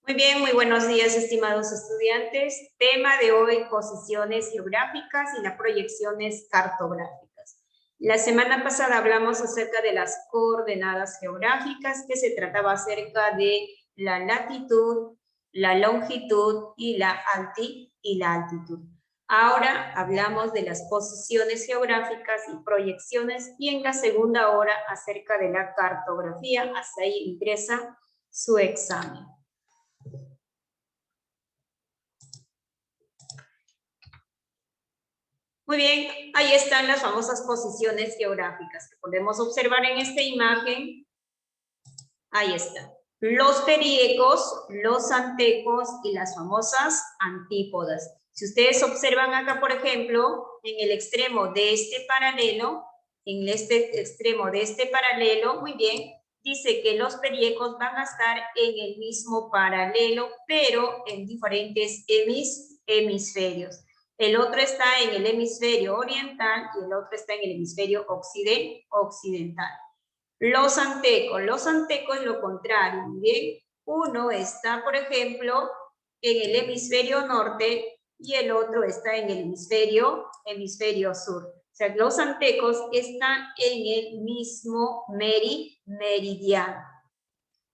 Muy bien, muy buenos días, estimados estudiantes. Tema de hoy, posiciones geográficas y las proyecciones cartográficas. La semana pasada hablamos acerca de las coordenadas geográficas, que se trataba acerca de la latitud, la longitud y la altitud. Ahora hablamos de las posiciones geográficas y proyecciones, y en la segunda hora acerca de la cartografía. Hasta ahí ingresa su examen. Muy bien, ahí están las famosas posiciones geográficas que podemos observar en esta imagen. Ahí está. Los periecos, los antecos y las famosas antípodas. Si ustedes observan acá, por ejemplo, en el extremo de este paralelo, muy bien, dice que los periecos van a estar en el mismo paralelo, pero en diferentes hemisferios. El otro está en el hemisferio oriental y el otro está en el hemisferio occidental. Los antecos es lo contrario, ¿bien? Uno está, por ejemplo, en el hemisferio norte y el otro está en el hemisferio sur. O sea, los antecos están en el mismo meridiano.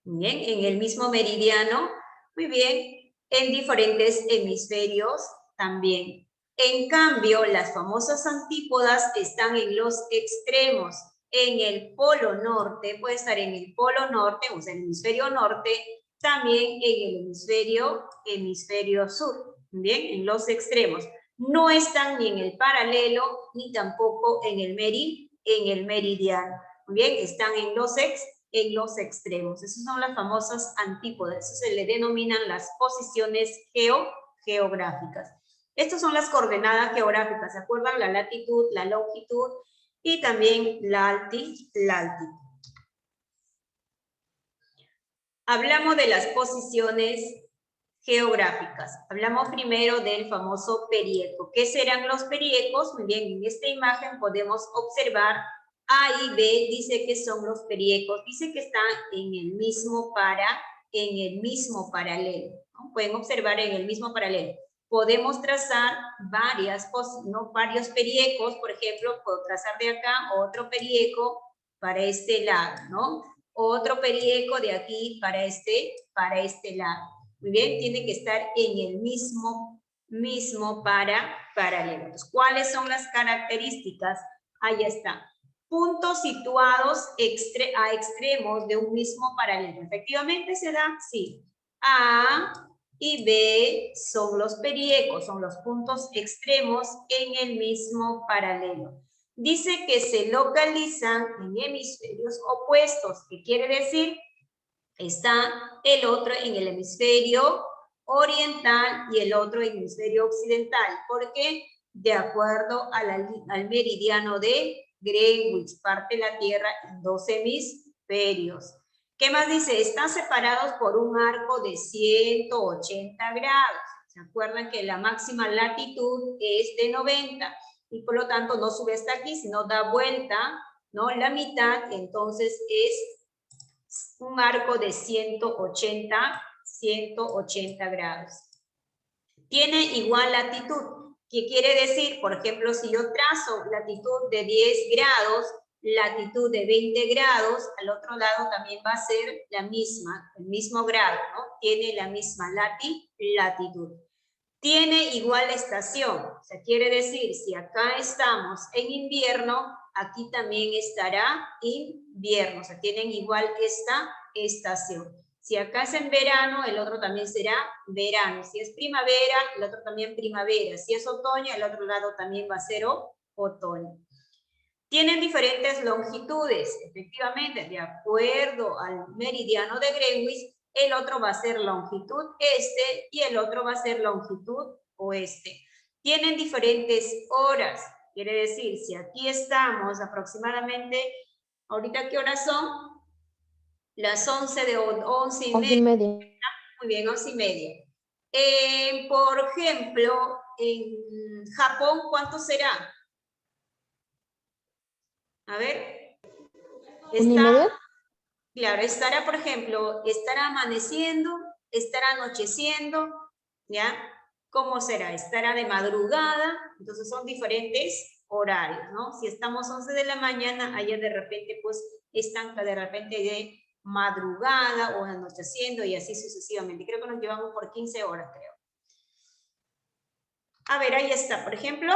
Bien, en el mismo meridiano, muy bien, en diferentes hemisferios también. En cambio, las famosas antípodas están en los extremos. En el polo norte, puede estar en el polo norte, o sea, en el hemisferio norte, también en el hemisferio sur. Bien, en los extremos. No están ni en el paralelo, ni tampoco en el meridiano. Bien, están en los extremos. Esas son las famosas antípodas. Eso se le denominan las posiciones geográficas. Estas son las coordenadas geográficas, ¿se acuerdan? La latitud, la longitud y también la altitud. Hablamos de las posiciones geográficas. Hablamos primero del famoso perieco. ¿Qué serán los periecos? Muy bien, en esta imagen podemos observar A y B, dice que son los periecos, dice que están en el mismo paralelo, ¿no? Pueden observar en el mismo paralelo. Podemos trazar varios periecos, por ejemplo, puedo trazar de acá otro perieco para este lado, ¿no? Otro perieco de aquí para este lado. Muy bien, tiene que estar en el mismo paralelo. Entonces, ¿cuáles son las características? Ahí está. Puntos situados a extremos de un mismo paralelo. ¿Efectivamente se da? Sí. A y B son los periecos, son los puntos extremos en el mismo paralelo. Dice que se localizan en hemisferios opuestos. ¿Qué quiere decir? Está el otro en el hemisferio oriental y el otro en el hemisferio occidental. ¿Por qué? De acuerdo al meridiano de Greenwich, parte la Tierra en dos hemisferios. ¿Qué más dice? Están separados por un arco de 180 grados. ¿Se acuerdan que la máxima latitud es de 90? Y por lo tanto no sube hasta aquí, sino da vuelta, ¿no? La mitad, entonces es un arco de 180 grados. Tiene igual latitud. ¿Qué quiere decir? Por ejemplo, si yo trazo latitud de 10 grados, latitud de 20 grados, al otro lado también va a ser la misma, el mismo grado, ¿no? Tiene la misma latitud. Tiene igual estación, o sea, quiere decir, si acá estamos en invierno, aquí también estará invierno, o sea, tienen igual esta estación. Si acá es en verano, el otro también será verano. Si es primavera, el otro también primavera. Si es otoño, el otro lado también va a ser otoño. Tienen diferentes longitudes, efectivamente, de acuerdo al meridiano de Greenwich, el otro va a ser longitud este y el otro va a ser longitud oeste. Tienen diferentes horas, quiere decir, si aquí estamos aproximadamente, ¿ahorita qué horas son? Las 11 de 11 y media. Muy bien, 11 y media. Por ejemplo, en Japón, ¿cuánto será? A ver. ¿1:30? Claro, estará, por ejemplo, estará amaneciendo ¿Estará anocheciendo? ¿Ya? ¿Cómo será? ¿Estará de madrugada? Entonces son diferentes horarios, ¿no? Si estamos 11 de la mañana, allá de repente pues están de repente de madrugada o anocheciendo y así sucesivamente. Creo que nos llevamos por 15 horas, creo. A ver, ahí está, por ejemplo,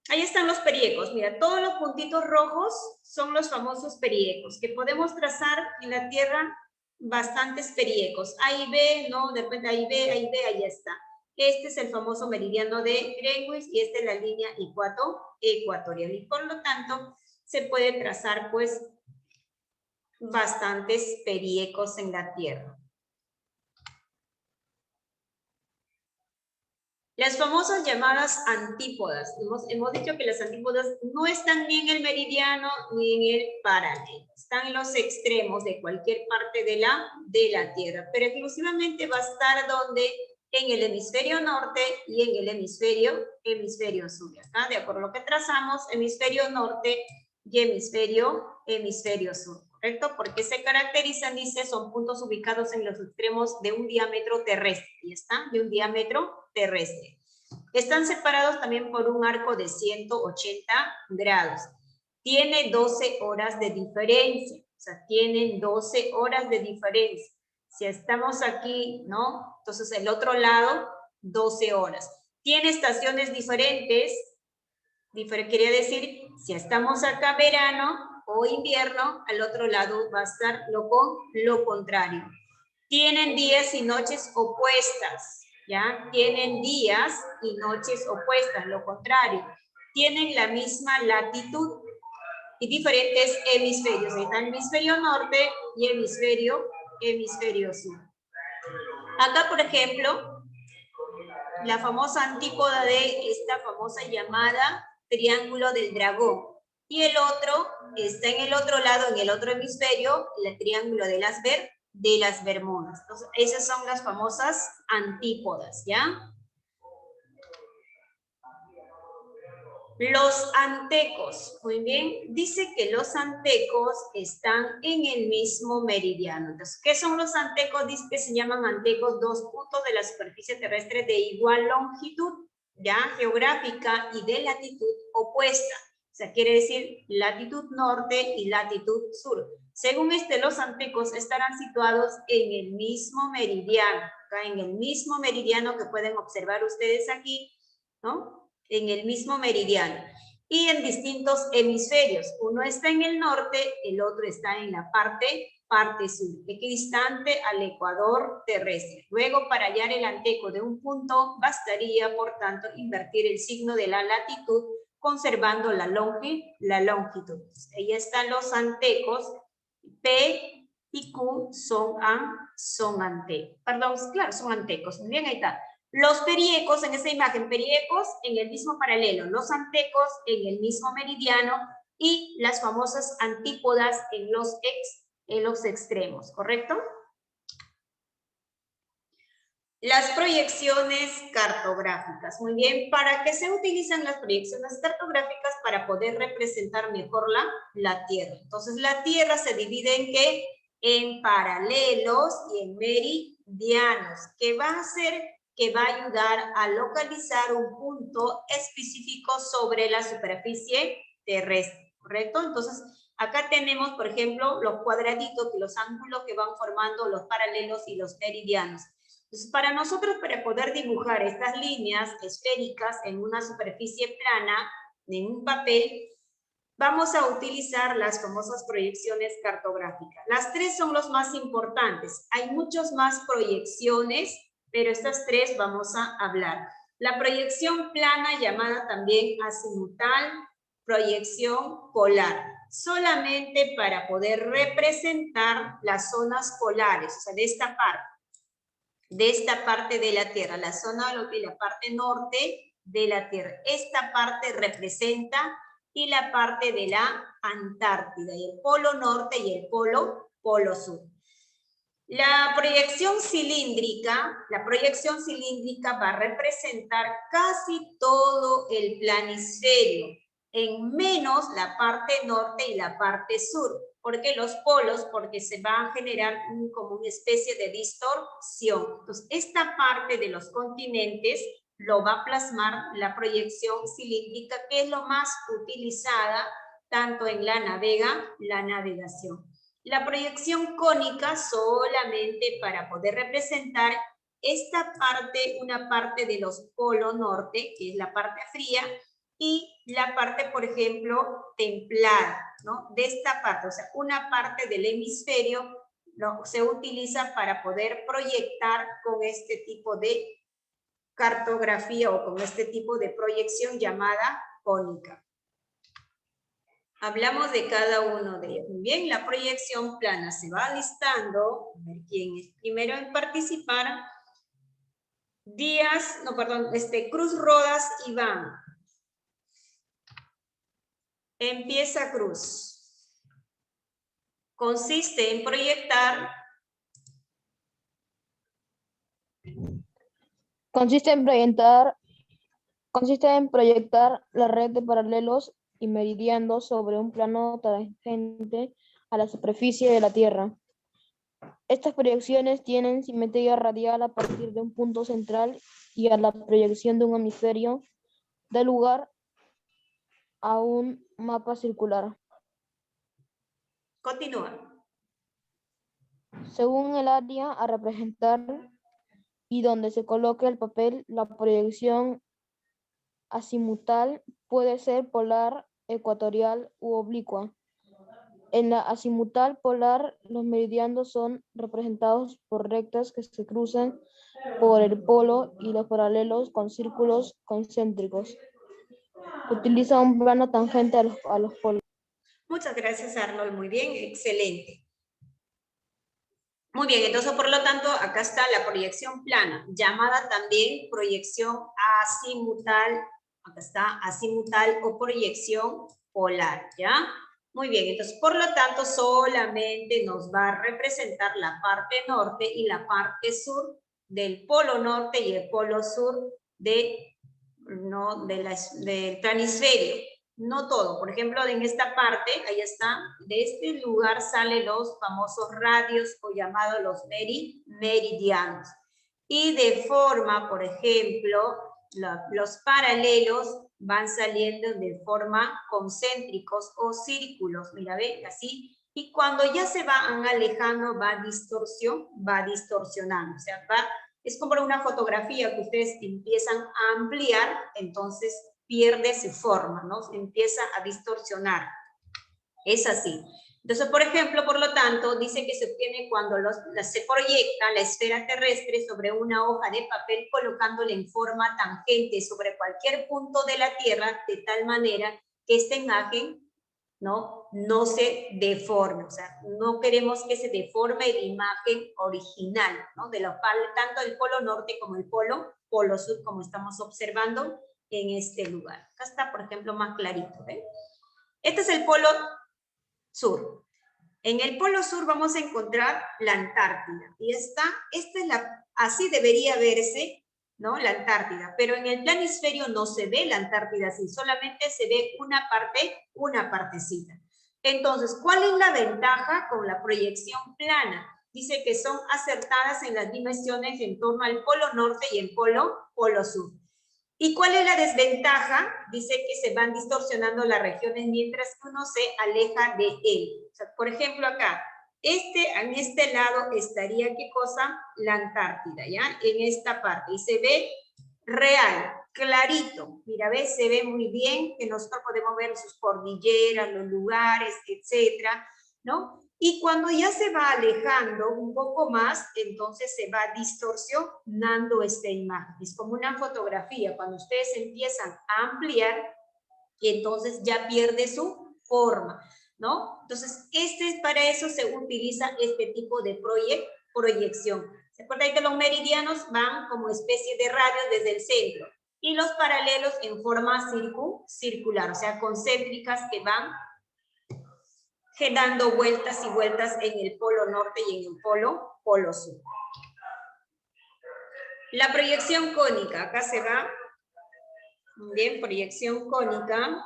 ahí están los periecos. Mira, todos los puntitos rojos son los famosos periecos, que podemos trazar en la Tierra bastantes periecos. Ahí ve, ¿no? De repente ahí ve, ahí está. Este es el famoso meridiano de Greenwich y esta es la línea ecuatorial. Y por lo tanto, se puede trazar, pues, bastantes periecos en la Tierra. Las famosas llamadas antípodas. Hemos dicho que las antípodas no están ni en el meridiano ni en el paralelo. Están en los extremos de cualquier parte de la Tierra. Pero exclusivamente va a estar donde en el hemisferio norte y en el hemisferio sur. Acá, de acuerdo a lo que trazamos, hemisferio norte y hemisferio sur. ¿Correcto? Porque se caracterizan, dice, son puntos ubicados en los extremos de un diámetro terrestre. ¿Y está? De un diámetro terrestre. Están separados también por un arco de 180 grados. Tiene 12 horas de diferencia. O sea, tienen 12 horas de diferencia. Si estamos aquí, ¿no? Entonces, el otro lado, 12 horas. Tiene estaciones diferentes. Quería decir, si estamos acá verano o invierno, al otro lado va a estar lo contrario. Tienen días y noches opuestas, ¿ya? Tienen días y noches opuestas, lo contrario. Tienen la misma latitud y diferentes hemisferios. Ahí está el hemisferio norte y hemisferio sur. Acá, por ejemplo, la famosa antípoda de esta famosa llamada triángulo del dragón. Y el otro está en el otro lado, en el otro hemisferio, el triángulo de las Bermudas. Entonces, esas son las famosas antípodas, ¿ya? Los antecos, muy bien, dice que los antecos están en el mismo meridiano. Entonces, ¿qué son los antecos? Dice que se llaman antecos dos puntos de la superficie terrestre de igual longitud, ya, geográfica y de latitud opuesta. O sea, quiere decir latitud norte y latitud sur. Según los antecos estarán situados en el mismo meridiano, acá en el mismo meridiano que pueden observar ustedes aquí, ¿no? En el mismo meridiano y en distintos hemisferios. Uno está en el norte, el otro está en la parte sur, equidistante al ecuador terrestre. Luego, para hallar el anteco de un punto, bastaría, por tanto, invertir el signo de la latitud, conservando la longitud. Ahí están los antecos. P y Q son antecos. Perdón, claro, son antecos. Muy bien, ahí está. Los periecos, en esa imagen, periecos en el mismo paralelo, los antecos en el mismo meridiano y las famosas antípodas en los extremos, ¿correcto? Las proyecciones cartográficas. Muy bien, ¿para qué se utilizan las proyecciones cartográficas? Para poder representar mejor la Tierra. Entonces, la Tierra se divide en ¿qué? En paralelos y en meridianos. ¿Qué va a hacer? Que va a ayudar a localizar un punto específico sobre la superficie terrestre, ¿correcto? Entonces, acá tenemos, por ejemplo, los cuadraditos, los ángulos que van formando los paralelos y los meridianos. Entonces, para nosotros, para poder dibujar estas líneas esféricas en una superficie plana, en un papel, vamos a utilizar las famosas proyecciones cartográficas. Las tres son los más importantes. Hay muchas más proyecciones, pero estas tres vamos a hablar. La proyección plana, llamada también azimutal, proyección polar, solamente para poder representar las zonas polares, o sea, de esta parte de la Tierra, la zona de la parte norte de la Tierra. Esta parte representa y la parte de la Antártida, y el polo norte y el polo sur. La proyección cilíndrica va a representar casi todo el planisferio, en menos la parte norte y la parte sur. ¿Por qué los polos? Porque se va a generar como una especie de distorsión. Entonces, esta parte de los continentes lo va a plasmar la proyección cilíndrica, que es lo más utilizada tanto en la navegación. La proyección cónica solamente para poder representar esta parte, una parte de los polos norte, que es la parte fría, y la parte, por ejemplo, templada, ¿no? De esta parte, o sea, una parte del hemisferio ¿no? se utiliza para poder proyectar con este tipo de cartografía o con este tipo de proyección llamada cónica. Hablamos de cada uno de ellos. Muy bien, la proyección plana se va listando. A ver quién es primero en participar. Cruz Rodas Iván. Empieza Cruz. Consiste en proyectar. Consiste en proyectar la red de paralelos y meridianos sobre un plano tangente a la superficie de la Tierra. Estas proyecciones tienen simetría radial a partir de un punto central y a la proyección de un hemisferio da lugar a un mapa circular. Continúa. Según el área a representar y donde se coloque el papel, la proyección azimutal puede ser polar, ecuatorial u oblicua. En la azimutal polar, los meridianos son representados por rectas que se cruzan por el polo y los paralelos con círculos concéntricos. Utiliza un plano tangente a los polos. Muchas gracias, Arnold. Muy bien, excelente. Muy bien, entonces, por lo tanto, acá está la proyección plana, llamada también proyección azimutal. Acá está, azimutal o proyección polar, ¿ya? Muy bien, entonces, por lo tanto, solamente nos va a representar la parte norte y la parte sur del polo norte y el polo sur del planisferio. No todo, por ejemplo, en esta parte, ahí está, de este lugar salen los famosos radios o llamados los meridianos. Y de forma, por ejemplo, los paralelos van saliendo de forma concéntricos o círculos, mira, ve, así. Y cuando ya se van alejando, va distorsionando, o sea, es como una fotografía que ustedes empiezan a ampliar, entonces pierde su forma, ¿no? Empieza a distorsionar. Es así. Entonces, por ejemplo, por lo tanto, dice que se obtiene cuando se proyecta la esfera terrestre sobre una hoja de papel colocándola en forma tangente sobre cualquier punto de la Tierra, de tal manera que esta imagen no se deforme. O sea, no queremos que se deforme la imagen original, ¿no? De tanto el polo norte como el polo sur, como estamos observando en este lugar. Acá está, por ejemplo, más clarito. ¿Ven? Este es el polo sur. En el polo sur vamos a encontrar la Antártida. Y esta es así debería verse, ¿no? La Antártida. Pero en el planisferio no se ve la Antártida así, solamente se ve una partecita. Entonces, ¿cuál es la ventaja con la proyección plana? Dice que son acertadas en las dimensiones en torno al polo norte y el polo sur. ¿Y cuál es la desventaja? Dice que se van distorsionando las regiones mientras que uno se aleja de él. O sea, por ejemplo, acá, en este lado estaría, ¿qué cosa? La Antártida, ¿ya? En esta parte. Y se ve real, clarito. Mira, ¿ves? Se ve muy bien que nosotros podemos ver sus cordilleras, los lugares, etcétera, ¿no? Y cuando ya se va alejando un poco más, entonces se va distorsionando esta imagen. Es como una fotografía. Cuando ustedes empiezan a ampliar, y entonces ya pierde su forma, ¿no? Entonces, para eso se utiliza este tipo de proyección. ¿Se acuerdan que los meridianos van como especie de radios desde el centro? Y los paralelos en forma circular, o sea, concéntricas que van dando vueltas y vueltas en el polo norte y en el polo sur. La proyección cónica, acá se va, bien, proyección cónica,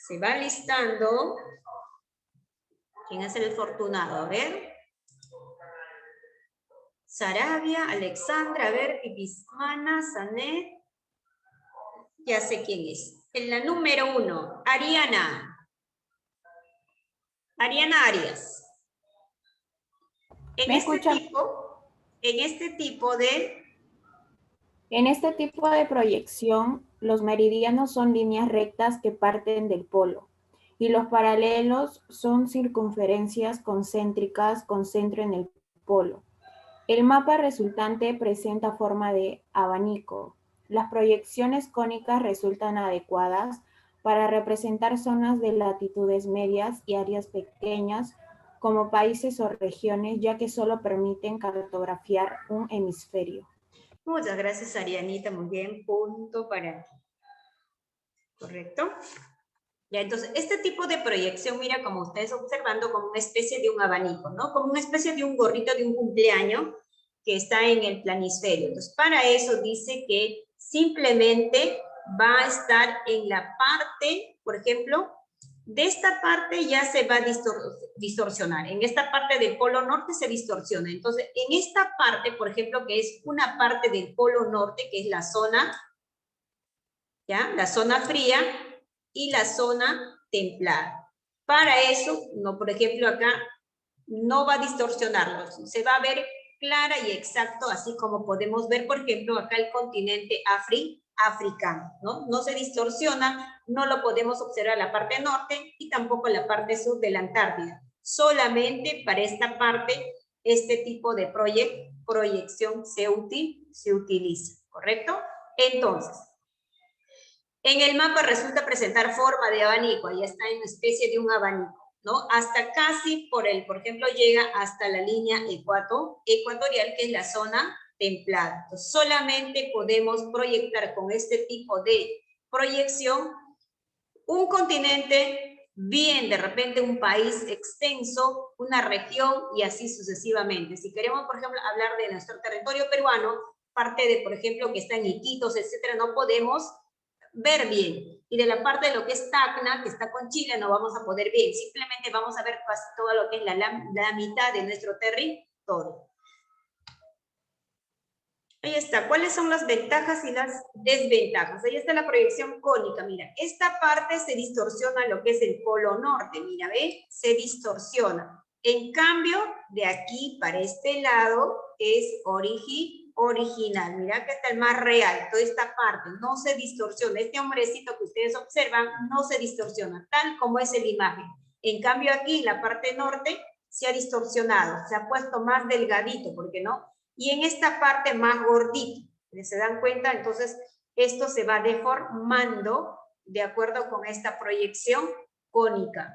se va listando. ¿Quién es el afortunado? A ver. Sarabia, Alexandra, a ver, Pipismana, Sanet. Ya sé quién es. En la número 1, Ariana. Ariana Arias. ¿Me escuchan? En este tipo de... En este tipo de proyección, los meridianos son líneas rectas que parten del polo y los paralelos son circunferencias concéntricas con centro en el polo. El mapa resultante presenta forma de abanico. Las proyecciones cónicas resultan adecuadas para representar zonas de latitudes medias y áreas pequeñas como países o regiones, ya que solo permiten cartografiar un hemisferio. Muchas gracias, Arianita. Muy bien, punto para ti. ¿Correcto? Ya, entonces, este tipo de proyección, mira, como ustedes observando, como una especie de un abanico, ¿no? Como una especie de un gorrito de un cumpleaños que está en el planisferio. Entonces, para eso dice que simplemente va a estar en la parte, por ejemplo, de esta parte ya se va a distorsionar. En esta parte del polo norte se distorsiona. Entonces, en esta parte, por ejemplo, que es una parte del polo norte, que es la zona, ¿ya? La zona fría y la zona templada. Para eso, no, por ejemplo, acá no va a distorsionarlo. Se va a ver clara y exacto, así como podemos ver, por ejemplo, acá el continente africano, ¿no? No se distorsiona, no lo podemos observar en la parte norte y tampoco en la parte sur de la Antártida. Solamente para esta parte, este tipo de proyección se utiliza, ¿correcto? Entonces, en el mapa resulta presentar forma de abanico, ahí está en una especie de un abanico, ¿no? Hasta casi por ejemplo, llega hasta la línea ecuatorial, que es la zona templada. Entonces, solamente podemos proyectar con este tipo de proyección un continente, bien de repente un país extenso, una región y así sucesivamente. Si queremos, por ejemplo, hablar de nuestro territorio peruano, parte de, por ejemplo, que está en Iquitos, etcétera, no podemos ver bien. Y de la parte de lo que es Tacna, que está con Chile, no vamos a poder ver. Simplemente vamos a ver casi todo lo que es la mitad de nuestro territorio. Ahí está. ¿Cuáles son las ventajas y las desventajas? Ahí está la proyección cónica. Mira, esta parte se distorsiona lo que es el polo norte. Mira, ¿ve? Se distorsiona. En cambio, de aquí para este lado es original. Mira que está el más real. Toda esta parte no se distorsiona. Este hombrecito que ustedes observan no se distorsiona, tal como es en la imagen. En cambio, aquí en la parte norte se ha distorsionado. Se ha puesto más delgadito, porque no... Y en esta parte más gordito, ¿se dan cuenta? Entonces, esto se va deformando de acuerdo con esta proyección cónica.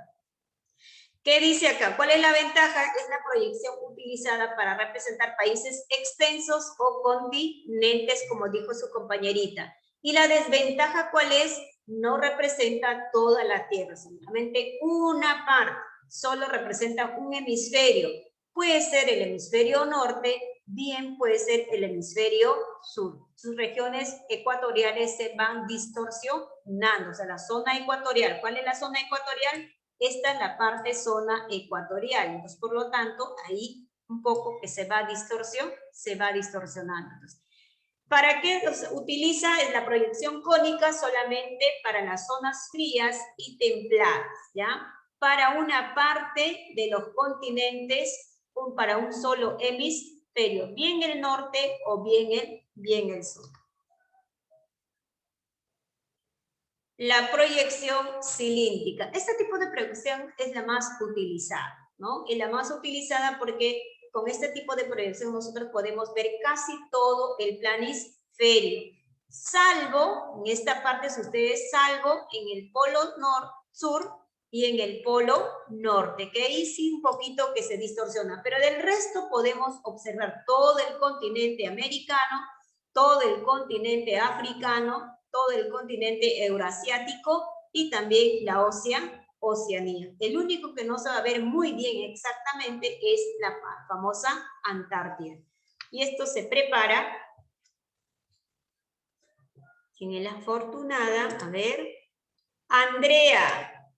¿Qué dice acá? ¿Cuál es la ventaja? Es la proyección utilizada para representar países extensos o continentes, como dijo su compañerita. ¿Y la desventaja cuál es? No representa toda la Tierra, solamente una parte, solo representa un hemisferio. Puede ser el hemisferio norte, bien puede ser el hemisferio sur. Sus regiones ecuatoriales se van distorsionando, o sea, la zona ecuatorial. ¿Cuál es la zona ecuatorial? Esta es la parte zona ecuatorial. Entonces, por lo tanto, ahí un poco que se va distorsionando. Entonces, ¿para qué utiliza la proyección cónica? Solamente para las zonas frías y templadas, ¿ya? Para una parte de los continentes, para un solo hemisferio, bien el norte o bien el sur. La proyección cilíndrica. Este tipo de proyección es la más utilizada, ¿no? Es la más utilizada porque con este tipo de proyección nosotros podemos ver casi todo el planisferio. Salvo, en esta parte, si ustedes salvo en el polo sur y en el polo norte, que ahí sí un poquito que se distorsiona, pero del resto podemos observar todo el continente americano, todo el continente africano, todo el continente eurasiático y también la Oceanía. El único que no se va a ver muy bien exactamente es la famosa Antártida. Y esto se prepara. ¿Quién es la afortunada? A ver. Andrea.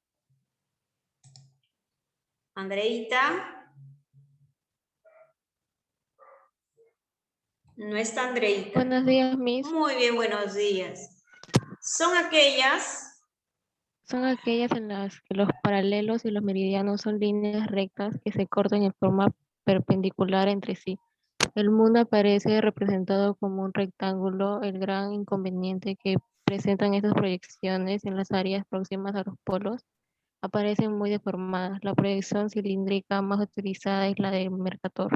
Andreita. No está Andreita. Buenos días, Miss. Muy bien, buenos días. Son aquellas En las que los paralelos y los meridianos son líneas rectas que se cortan en forma perpendicular entre sí. El mundo aparece representado como un rectángulo. El gran inconveniente que presentan estas proyecciones en las áreas próximas a los polos aparecen muy deformadas. La proyección cilíndrica más utilizada es la de Mercator.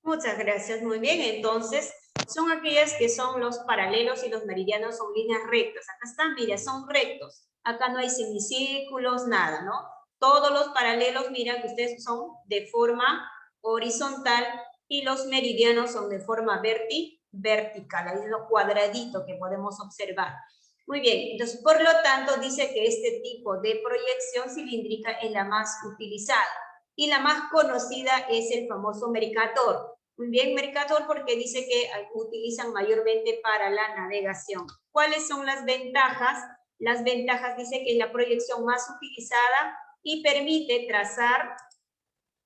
Muchas gracias, muy bien. Entonces, son aquellas que son los paralelos y los meridianos son líneas rectas. Acá están, mira, son rectos. Acá no hay semicírculos, nada, ¿no? Todos los paralelos, mira, que ustedes son de forma horizontal y los meridianos son de forma vertical. Ahí es lo cuadradito que podemos observar. Muy bien, entonces, por lo tanto, dice que este tipo de proyección cilíndrica es la más utilizada. Y la más conocida es el famoso Mercator. Muy bien, Mercator, porque dice que utilizan mayormente para la navegación. ¿Cuáles son las ventajas? Las ventajas dice que es la proyección más utilizada y permite trazar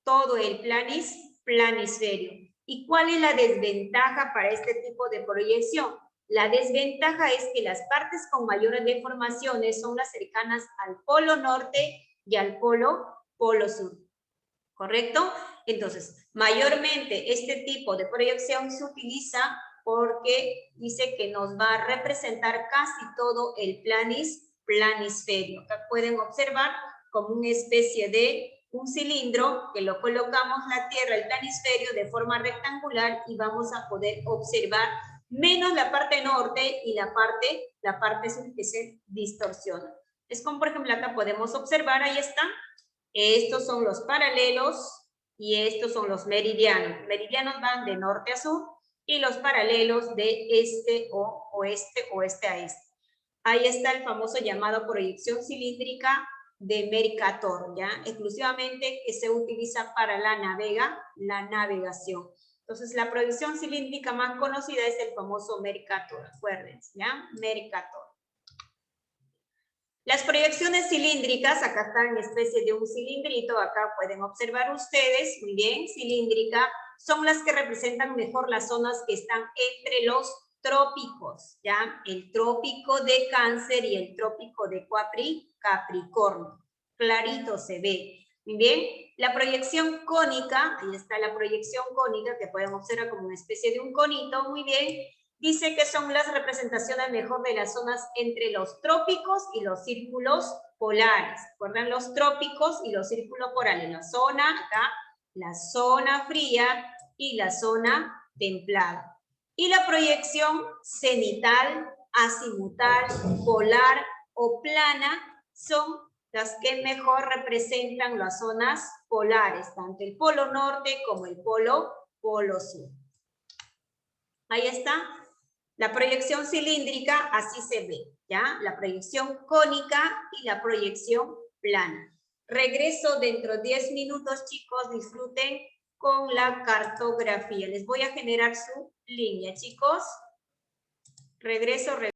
todo el planisferio. ¿Y cuál es la desventaja para este tipo de proyección? La desventaja es que las partes con mayores deformaciones son las cercanas al polo norte y al polo sur. ¿Correcto? Entonces, mayormente este tipo de proyección se utiliza porque dice que nos va a representar casi todo el planisferio. Acá pueden observar como una especie de un cilindro que lo colocamos la Tierra, el planisferio, de forma rectangular y vamos a poder observar menos la parte norte y la parte sur que se distorsiona. Es como, por ejemplo, acá podemos observar, ahí está. Estos son los paralelos y estos son los meridianos. Meridianos van de norte a sur y los paralelos de este o oeste a este. Ahí está el famoso llamado proyección cilíndrica de Mercator, ¿ya? Exclusivamente que se utiliza para la navegación. Entonces, la proyección cilíndrica más conocida es el famoso Mercator, acuérdense, ¿ya? Mercator. Las proyecciones cilíndricas, acá están en especie de un cilindrito, acá pueden observar ustedes, muy bien, cilíndrica, son las que representan mejor las zonas que están entre los trópicos, ¿ya? El trópico de Cáncer y el trópico de Capricornio. Clarito se ve. Muy bien, la proyección cónica, ahí está la proyección cónica, que pueden observar como una especie de un conito, muy bien. Dice que son las representaciones mejor de las zonas entre los trópicos y los círculos polares. ¿Recuerdan los trópicos y los círculos polares? La zona, acá, la zona fría y la zona templada. Y la proyección cenital, azimutal, polar o plana son las que mejor representan las zonas polares, tanto el polo norte como el polo sur. Ahí está. La proyección cilíndrica, así se ve, ¿ya? La proyección cónica y la proyección plana. Regreso dentro de 10 minutos, chicos, disfruten con la cartografía. Les voy a generar su línea, chicos. Regreso.